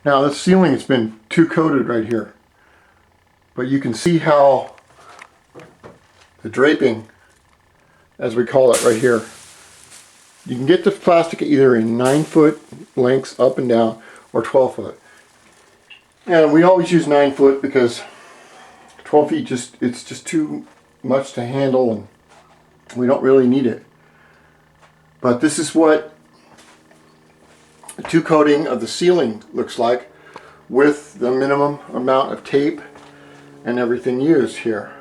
Now this ceiling has been two coated right here, but you can see how the draping, as we call it right here, you can get this plastic either in 9-foot lengths up and down or 12 foot. And we always use 9 foot because 12 feet it's just too much to handle and we don't really need it. But this is what a two coating of the ceiling looks like with the minimum amount of tape and everything used here.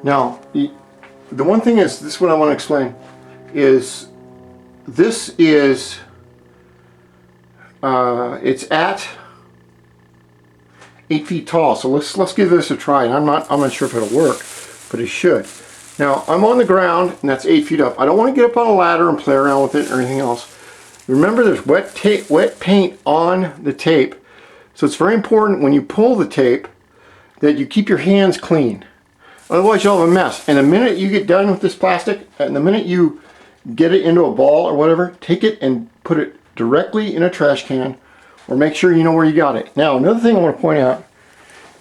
Now the one thing is, this is what I want to explain, is this is it's at 8 feet tall, so let's give this a try. And I'm not sure if it'll work, but it should. Now I'm on the ground and that's 8 feet up. I don't want to get up on a ladder and play around with it or anything else. Remember, there's wet paint on the tape, so it's very important when you pull the tape that you keep your hands clean. Otherwise you'll have a mess. And the minute you get done with this plastic, and the minute you get it into a ball or whatever, take it and put it directly in a trash can, or make sure you know where you got it. Now another thing I want to point out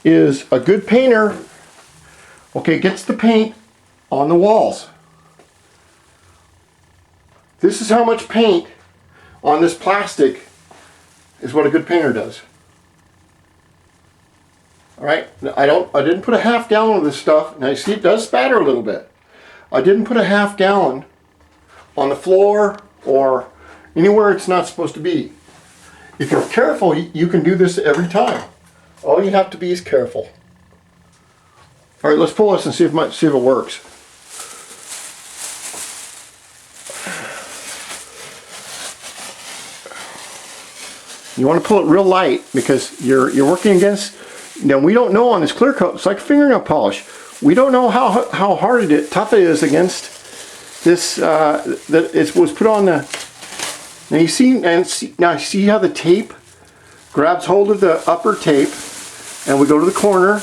is a good painter, okay, gets the paint on the walls. This is how much paint on this plastic is what a good painter does. Alright, I didn't put a half gallon of this stuff. Now you see it does spatter a little bit. I didn't put a half gallon on the floor or anywhere it's not supposed to be. If you're careful, you can do this every time. All you have to be is careful. Alright, let's pull this and see if it works. You want to pull it real light because you're working against. Now we don't know on this clear coat. It's like fingernail polish. We don't know how hard tough it is against this that it was put on the. Now you see now see how the tape grabs hold of the upper tape, and we go to the corner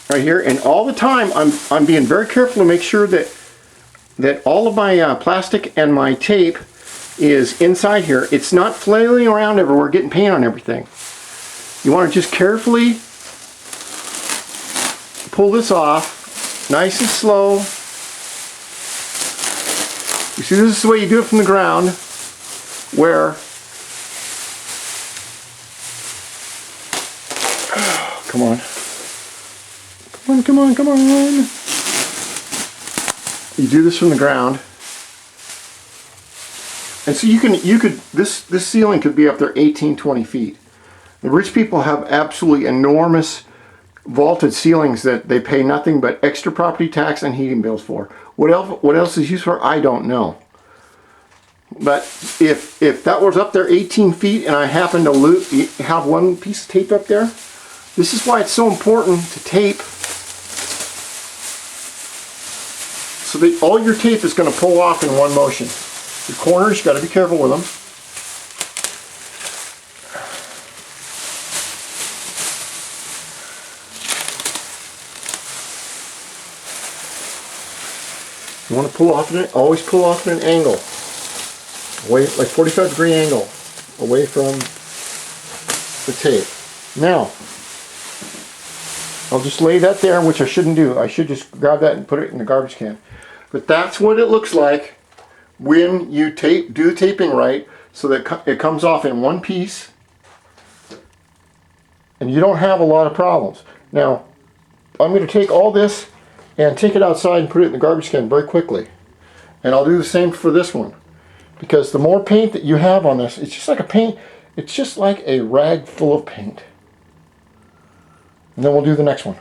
right here, and all the time I'm being very careful to make sure that all of my plastic and my tape is inside here. It's not flailing around everywhere getting paint on everything. You want to just carefully pull this off, nice and slow. You see, this is the way you do it from the ground, where come on. You do this from the ground. And so this ceiling could be up there 18, 20 feet. The rich people have absolutely enormous vaulted ceilings that they pay nothing but extra property tax and heating bills for. What else is used for? I don't know. But if that was up there 18 feet and I happen to have one piece of tape up there, this is why it's so important to tape, so that all your tape is going to pull off in one motion. Your corners, you got to be careful with them. You want to pull off it, always pull off at an angle, away, like 45-degree angle, away from the tape. Now, I'll just lay that there, which I shouldn't do. I should just grab that and put it in the garbage can. But that's what it looks like when you do the taping right, so that it comes off in one piece and you don't have a lot of problems. Now, I'm going to take all this and take it outside and put it in the garbage can very quickly. And I'll do the same for this one, because the more paint that you have on this, it's just like it's just like a rag full of paint. And then we'll do the next one.